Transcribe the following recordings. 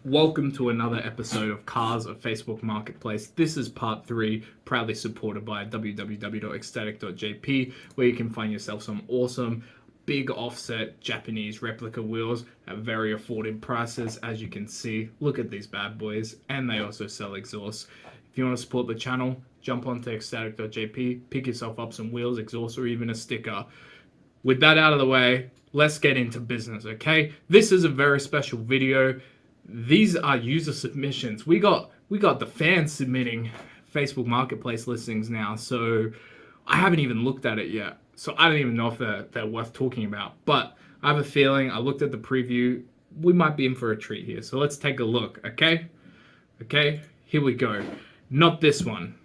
Welcome to another episode of Cars of Facebook Marketplace. This is part 3, proudly supported by www.ecstatic.jp, where you can find yourself some awesome big offset Japanese replica wheels at very affordable prices. As you can see, look at these bad boys, and they also sell exhausts. If you want to support the channel, jump onto ecstatic.jp, pick yourself up some wheels, exhausts, or even a sticker. With that out of the way, let's get into business, okay? This is a very special video. These are user submissions. We got the fans submitting Facebook Marketplace listings now, so I haven't even looked at it yet. So I don't even know if they're worth talking about. But I have a feeling, I looked at the preview, we might be in for a treat here. So let's take a look, okay? Okay, here we go. Not this one.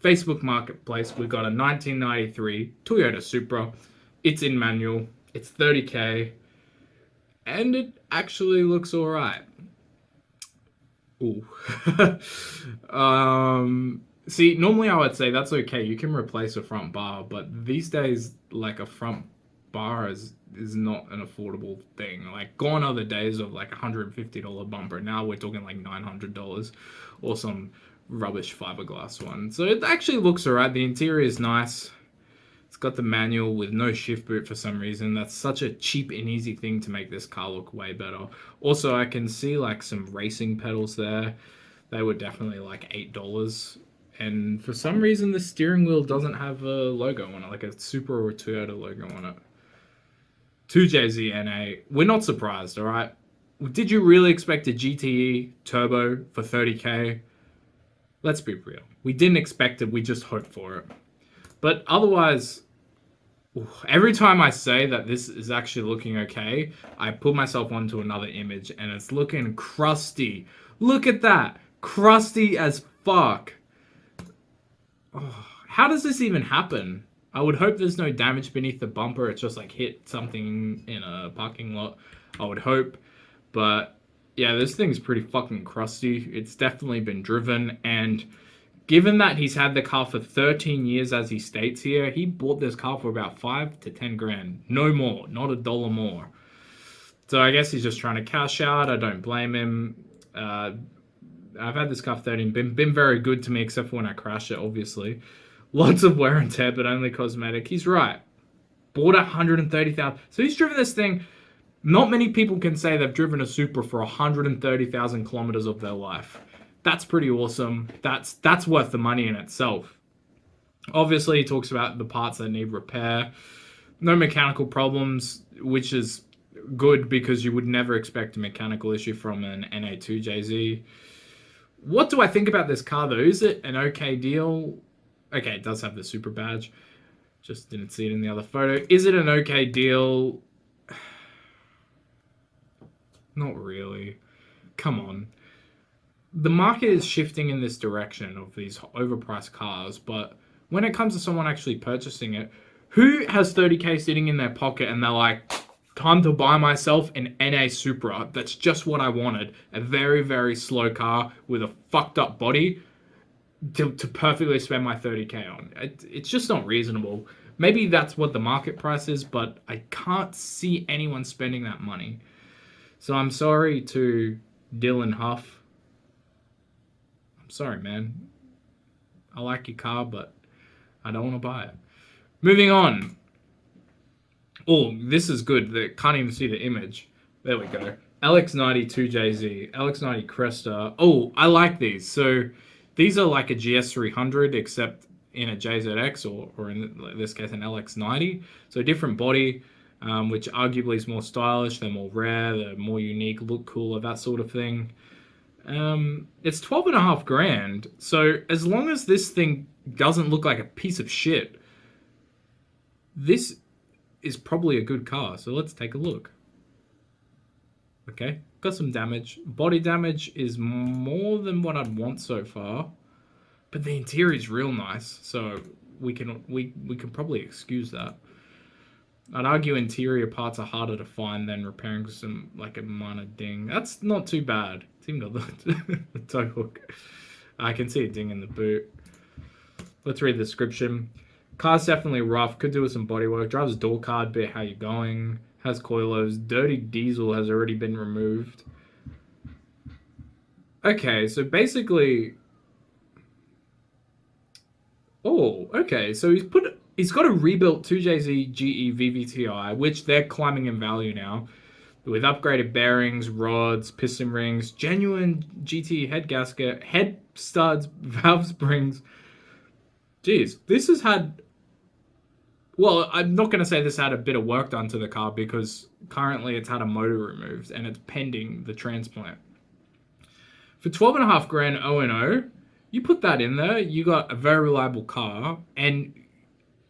Facebook Marketplace, we got a 1993 Toyota Supra. It's in manual. It's 30K. And it actually looks all right. Ooh. See, normally I would say that's okay. You can replace a front bar, but these days, like, a front bar is not an affordable thing. Like, gone are the days of like $150 bumper. Now we're talking like $900 or some rubbish fiberglass one. So it actually looks all right. The interior is nice. It's got the manual with no shift boot for some reason. That's such a cheap and easy thing to make this car look way better. Also, I can see like some racing pedals there. They were definitely like $8. And for some reason, the steering wheel doesn't have a logo on it, like a Supra or a Toyota logo on it. 2JZ NA. We're not surprised, all right? Did you really expect a GTE turbo for 30K? Let's be real. We didn't expect it. We just hoped for it. But otherwise, every time I say that this is actually looking okay, I put myself onto another image and it's looking crusty. Look at that. Crusty as fuck. Oh, how does this even happen? I would hope there's no damage beneath the bumper. It's just like hit something in a parking lot. I would hope. But yeah, this thing's pretty fucking crusty. It's definitely been driven, and given that he's had the car for 13 years, as he states here, he bought this car for about 5 to 10 grand. No more, not $1 more. So I guess he's just trying to cash out. I don't blame him. I've had this car for 13, been very good to me, except for when I crashed it, obviously. Lots of wear and tear, but only cosmetic. He's right. Bought 130,000. So he's driven this thing. Not many people can say they've driven a Supra for 130,000 kilometers of their life. That's pretty awesome. That's worth the money in itself. Obviously, he talks about the parts that need repair. No mechanical problems, which is good because you would never expect a mechanical issue from an NA2JZ. What do I think about this car, though? Is it an okay deal? Okay, it does have the Supra badge. Just didn't see it in the other photo. Is it an okay deal? Not really. Come on. The market is shifting in this direction of these overpriced cars, but when it comes to someone actually purchasing it, who has 30K sitting in their pocket and they're like, time to buy myself an NA Supra? That's just what I wanted. A very, very slow car with a fucked up body to perfectly spend my 30K on. It's just not reasonable. Maybe that's what the market price is, but I can't see anyone spending that money. So I'm sorry to Dylan Huff. I'm sorry, man. I like your car, but I don't want to buy it. Moving on. Oh, this is good. They can't even see the image. There we go. LX92JZ, LX90 Cresta. Oh, I like these. So these are like a GS300, except in a JZX, or in this case, an LX90. So different body, which arguably is more stylish. They're more rare. They're more unique, look cooler, that sort of thing. It's 12.5 grand. So as long as this thing doesn't look like a piece of shit, this is probably a good car. So let's take a look. Okay, got some damage. Body damage is more than what I'd want so far, but the interior is real nice. So we can probably excuse that. I'd argue interior parts are harder to find than repairing some, like, a minor ding. That's not too bad. It's even got the tow hook. I can see a ding in the boot. Let's read the description. Car's definitely rough. Could do with some body work. Drives door card, bit how you going. Has coilovers. Dirty diesel has already been removed. Okay, so basically, oh, okay, so he's got a rebuilt 2JZ GE VVTi, which they're climbing in value now, with upgraded bearings, rods, piston rings, genuine GT head gasket, head studs, valve springs. Jeez, this has had. Well, I'm not going to say this had a bit of work done to the car because currently it's had a motor removed and it's pending the transplant. For 12.5 grand O&O, you put that in there, you got a very reliable car, and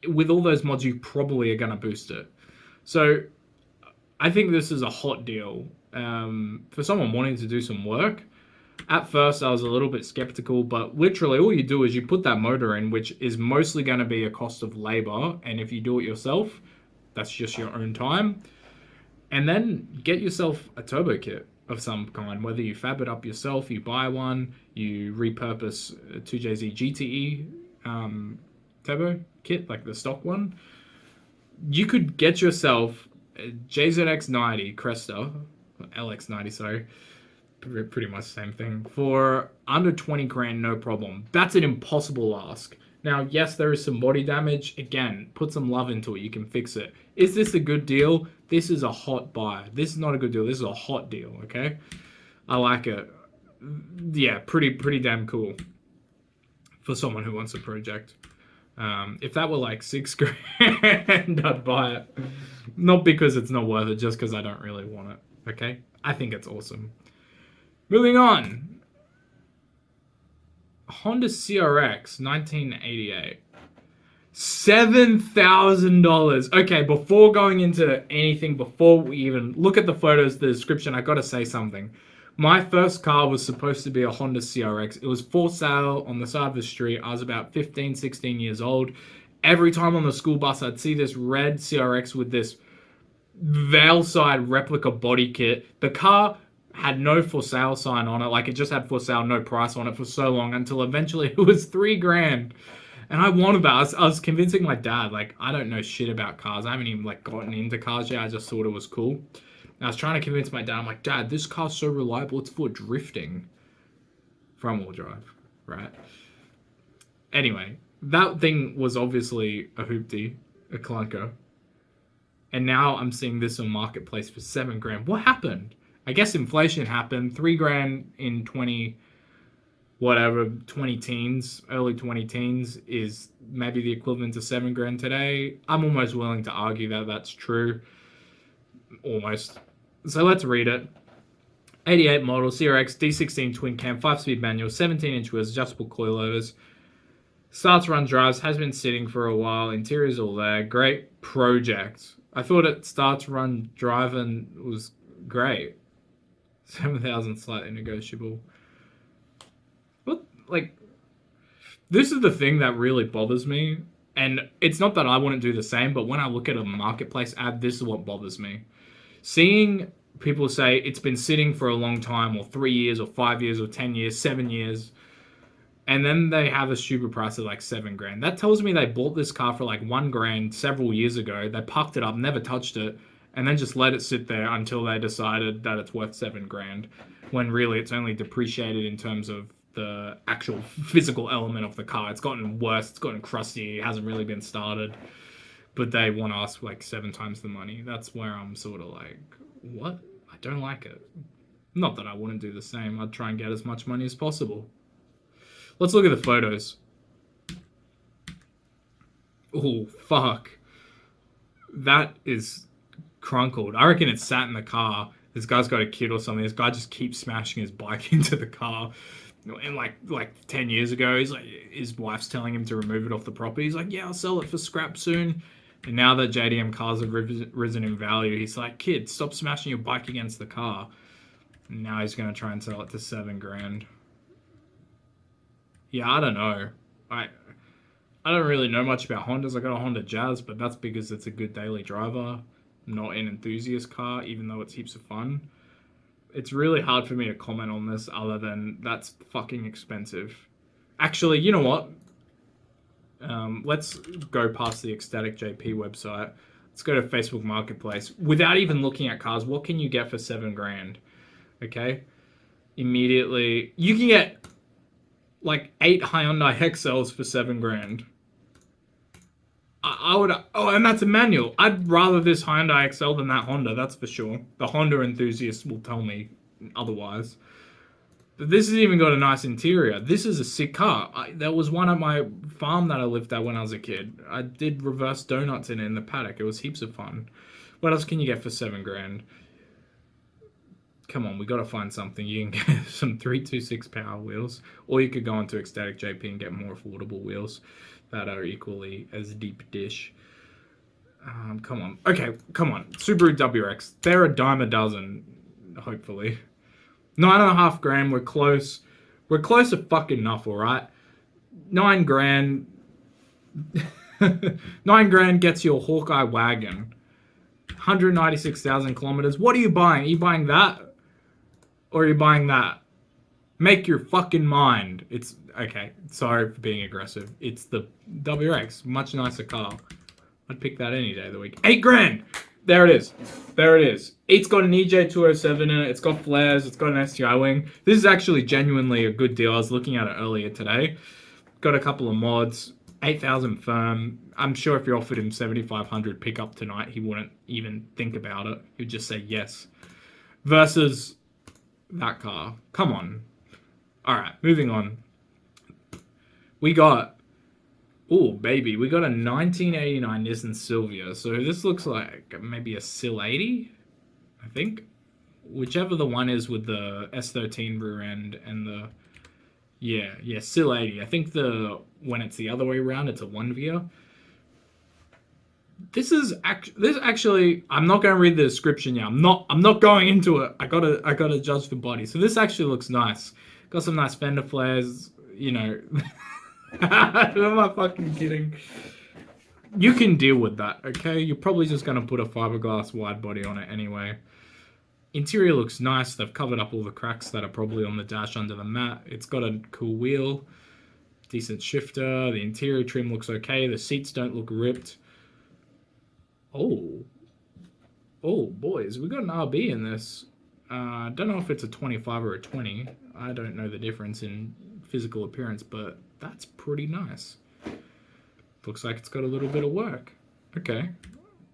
with all those mods, you probably are going to boost it. So I think this is a hot deal for someone wanting to do some work. At first, I was a little bit skeptical, but literally all you do is you put that motor in, which is mostly going to be a cost of labor. And if you do it yourself, that's just your own time. And then get yourself a turbo kit of some kind, whether you fab it up yourself, you buy one, you repurpose a 2JZ GTE turbo kit, like the stock one. You could get yourself a JZX90 Cresta, LX90, sorry, pretty much the same thing, for under 20 grand, no problem. That's an impossible ask. Now, yes, there is some body damage. Again, put some love into it. You can fix it. Is this a good deal? This is a hot buy. This is not a good deal. This is a hot deal, okay? I like it. Yeah, pretty damn cool for someone who wants a project. If that were like 6 grand, I'd buy it. Not because it's not worth it, just because I don't really want it, okay? I think it's awesome. Moving on. Honda CRX 1988. $7,000. Okay, before going into anything, before we even look at the photos, the description, I gotta say something. My first car was supposed to be a Honda CRX. It was for sale on the side of the street. I was about 15, 16 years old. Every time on the school bus, I'd see this red CRX with this Veilside replica body kit. The car had no for sale sign on it. Like, it just had for sale, no price on it for so long until eventually it was 3 grand. And I wanted that. I was convincing my dad, like, I don't know shit about cars. I haven't even, like, gotten into cars yet. I just thought it was cool. And I was trying to convince my dad. I'm like, Dad, this car's so reliable. It's for drifting. Front-wheel drive, right? Anyway, that thing was obviously a hoopty, a clunker. And now I'm seeing this on Marketplace for 7 grand. What happened? I guess inflation happened. 3 grand in 20 teens, early 20 teens is maybe the equivalent to 7 grand today. I'm almost willing to argue that that's true. Almost. So let's read it. 88 model, CRX, D16 twin cam, 5-speed manual, 17-inch wheels, adjustable coilovers. Starts, runs, drives, has been sitting for a while. Interior's all there. Great project. I thought it starts, run, drive, and was great. 7,000 slightly negotiable. What, like, this is the thing that really bothers me. And it's not that I wouldn't do the same, but when I look at a Marketplace ad, this is what bothers me. Seeing people say it's been sitting for a long time, or 3 years, or 5 years, or 10 years, 7 years, and then they have a stupid price of like 7 grand. That tells me they bought this car for like 1 grand several years ago. They parked it up, never touched it, and then just let it sit there until they decided that it's worth 7 grand, when really it's only depreciated in terms of the actual physical element of the car. It's gotten worse, it's gotten crusty, it hasn't really been started, but they want to ask like 7 times the money. That's where I'm sort of like, what? I don't like it. Not that I wouldn't do the same. I'd try and get as much money as possible. Let's look at the photos. Oh, fuck. That is crunkled. I reckon it's sat in the car. This guy's got a kid or something. This guy just keeps smashing his bike into the car. And like 10 years ago, he's like, his wife's telling him to remove it off the property. He's like, yeah, I'll sell it for scrap soon. And now that JDM cars have risen in value, he's like, kid, stop smashing your bike against the car. And now he's going to try and sell it to 7 grand. Yeah, I don't know. I don't really know much about Hondas. I got a Honda Jazz, but that's because it's a good daily driver, not an enthusiast car, even though it's heaps of fun. It's really hard for me to comment on this other than that's fucking expensive. Actually, you know what? Let's go past the Ecstatic JP website. Let's go to Facebook Marketplace. Without even looking at cars, what can you get for 7 grand? Okay? immediately. You can get like 8 Hyundai Excels for 7 grand. I would, oh, and that's a manual. I'd rather this Hyundai Excel than that Honda, that's for sure. The Honda enthusiasts will tell me otherwise. But this has even got a nice interior. This is a sick car. There was one at my farm that I lived at when I was a kid. I did reverse donuts in it in the paddock. It was heaps of fun. What else can you get for 7 grand? Come on, we got to find something. You can get some 326 power wheels, or you could go into Ecstatic JP and get more affordable wheels that are equally as deep dish. Come on. Okay, come on. Subaru WRX. They're a dime a dozen, hopefully. 9.5 grand. We're close. We're close to fucking enough, alright? 9 grand. 9 grand gets you a Hawkeye wagon. 196,000 kilometers. What are you buying? Are you buying that? Or are you buying that? Make your fucking mind. It's okay. Sorry for being aggressive. It's the WRX. Much nicer car. I'd pick that any day of the week. 8 grand. There it is. There it is. It's got an EJ207 in it. It's got flares. It's got an STI wing. This is actually genuinely a good deal. I was looking at it earlier today. Got a couple of mods. 8,000 firm. I'm sure if you offered him 7,500 pickup tonight, he wouldn't even think about it. He'd just say yes. Versus that car. Come on. Alright, moving on. We got... Oh, baby. We got a 1989 Nissan Silvia. So this looks like maybe a SIL 80, I think. Whichever the one is with the S13 rear end and the... Yeah, SIL 80. I think when it's the other way around, it's a 1VIA. This actually, I'm not going to read the description yet. I'm not going into it. I gotta judge the body. So this actually looks nice. Got some nice fender flares, you know. Who am I fucking kidding? You can deal with that, okay? You're probably just going to put a fiberglass wide body on it anyway. Interior looks nice. They've covered up all the cracks that are probably on the dash under the mat. It's got a cool wheel, decent shifter. The interior trim looks okay. The seats don't look ripped. Oh, boys, we got an RB in this. I don't know if it's a 25 or a 20. I don't know the difference in physical appearance, but that's pretty nice. Looks like it's got a little bit of work. Okay,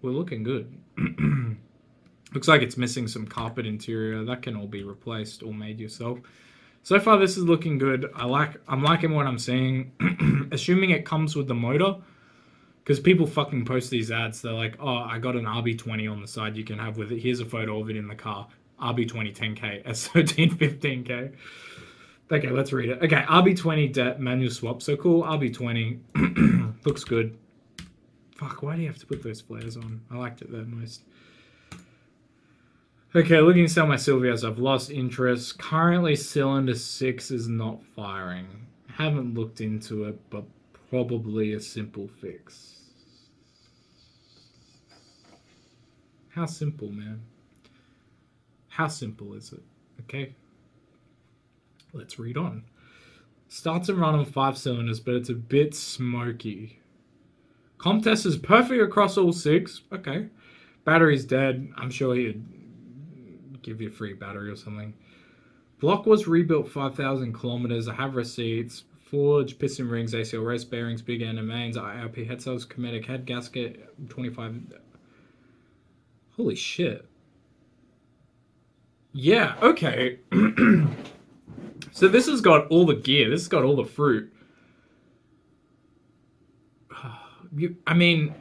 we're looking good. Looks like it's missing some carpet interior. That can all be replaced or made yourself. So far, this is looking good. I'm liking what I'm seeing. Assuming it comes with the motor, because people fucking post these ads. They're like, oh, I got an RB20 on the side you can have with it. Here's a photo of it in the car. RB20 10K, S13 15K. Okay, let's read it. Okay, RB20 manual swap. So cool, RB20. Looks good. Fuck, why do you have to put those flares on? I liked it the most. Okay, looking to sell my Silvias. I've lost interest. Currently, cylinder 6 is not firing. Haven't looked into it, but probably a simple fix. How simple, man? How simple is it? Okay. Let's read on. Starts and run on 5 cylinders, but it's a bit smoky. Comp test is perfect across all 6. Okay. Battery's dead. I'm sure he'd give you a free battery or something. Block was rebuilt 5,000 kilometers. I have receipts. Forged, piston rings, ACL race bearings, big end and mains, IRP head cells, Cometic head gasket, 25. Holy shit. Yeah, okay. So this has got all the gear. This has got all the fruit. I mean,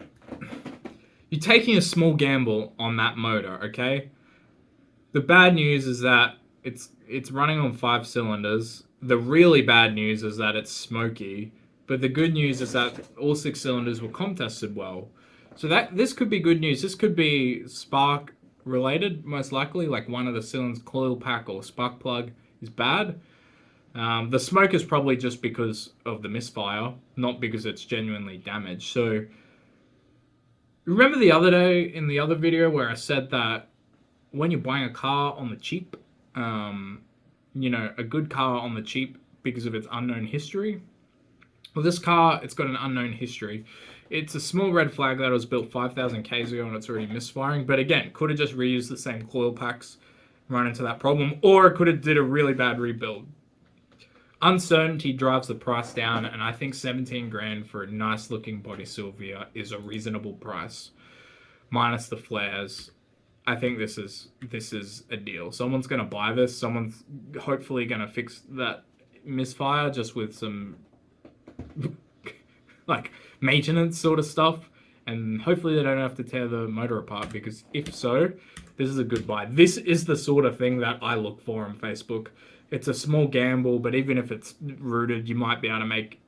you're taking a small gamble on that motor, okay? The bad news is that it's running on 5 cylinders. The really bad news is that it's smoky. But the good news is that all 6 cylinders were comp tested well. So this could be good news. This could be spark related, most likely. Like one of the cylinders, coil pack or spark plug is bad. The smoke is probably just because of the misfire, not because it's genuinely damaged. So remember the other day in the other video where I said that when you're buying a car on the cheap, you know, a good car on the cheap because of its unknown history. Well, this car, it's got an unknown history. It's a small red flag that was built 5,000 Ks ago and it's already misfiring. But again, could have just reused the same coil packs run into that problem, or it could have did a really bad rebuild. Uncertainty drives the price down, and I think 17 grand for a nice looking body Sylvia is a reasonable price, minus the flares. I think this is a deal. Someone's gonna buy this. Someone's hopefully gonna fix that misfire just with some like maintenance sort of stuff, and hopefully they don't have to tear the motor apart, because if so, this is a good buy. This is the sort of thing that I look for on Facebook. It's a small gamble, but even if it's rooted, you might be able to make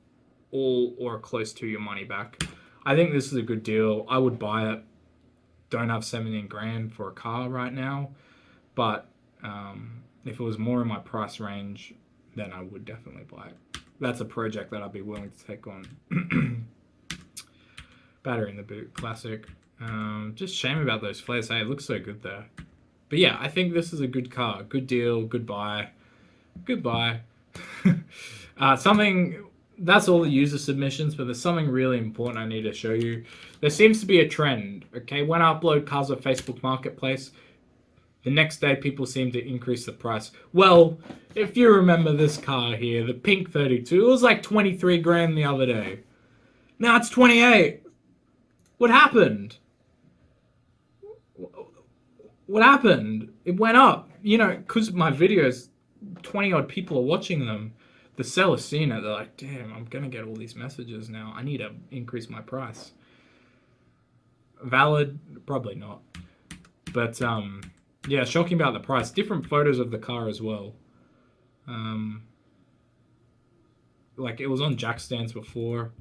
all or close to your money back. I think this is a good deal. I would buy it. Don't have 17 grand for a car right now, but if it was more in my price range, then I would definitely buy it. That's a project that I'd be willing to take on. Battery in the boot, classic. Just shame about those flares. Hey, it looks so good there. But yeah, I think this is a good car, good deal, good buy. Goodbye. Something, that's all the user submissions, but there's something really important I need to show you. There seems to be a trend, okay? When I upload cars on Facebook Marketplace, the next day people seem to increase the price. Well, if you remember this car here, the pink 32, it was like 23 grand the other day. Now it's 28. What happened? What happened? It went up. You know, because my videos, 20 odd people are watching them. The seller's seen it. They're like, damn, I'm gonna get all these messages now. I need to increase my price. Valid? Probably not. But yeah, shocking about the price. Different photos of the car as well. Like it was on jack stands before.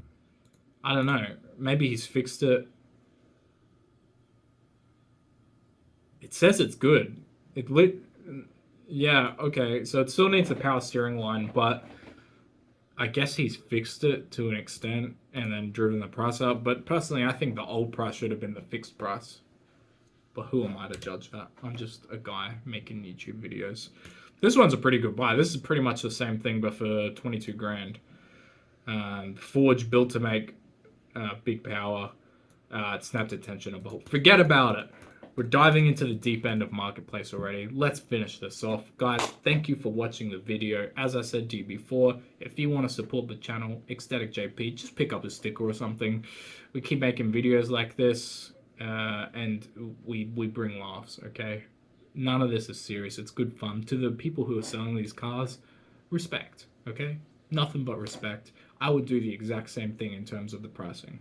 I don't know. Maybe he's fixed it. It says it's good. It lit. Yeah, okay, so it still needs a power steering line, but I guess he's fixed it to an extent and then driven the price up. But personally, I think the old price should have been the fixed price. But who am I to judge that? I'm just a guy making YouTube videos. This one's a pretty good buy. This is pretty much the same thing, but for 22 grand. Forge built to make big power. It snapped attentionable. Forget about it. We're diving into the deep end of Marketplace already. Let's finish this off. Guys, thank you for watching the video. As I said to you before, if you want to support the channel, Ecstatic JP, just pick up a sticker or something. We keep making videos like this, and we bring laughs, okay? None of this is serious. It's good fun. To the people who are selling these cars, respect, okay? Nothing but respect. I would do the exact same thing in terms of the pricing.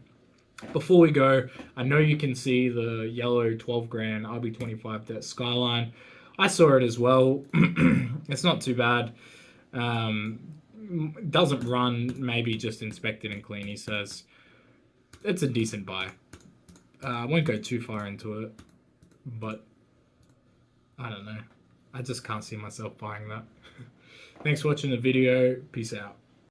Before we go, I know you can see the yellow 12 grand RB25 Skyline. I saw it as well. It's not too bad. Doesn't run, maybe just inspected and clean, he says. It's a decent buy. I won't go too far into it, but I don't know. I just can't see myself buying that. Thanks for watching the video. Peace out.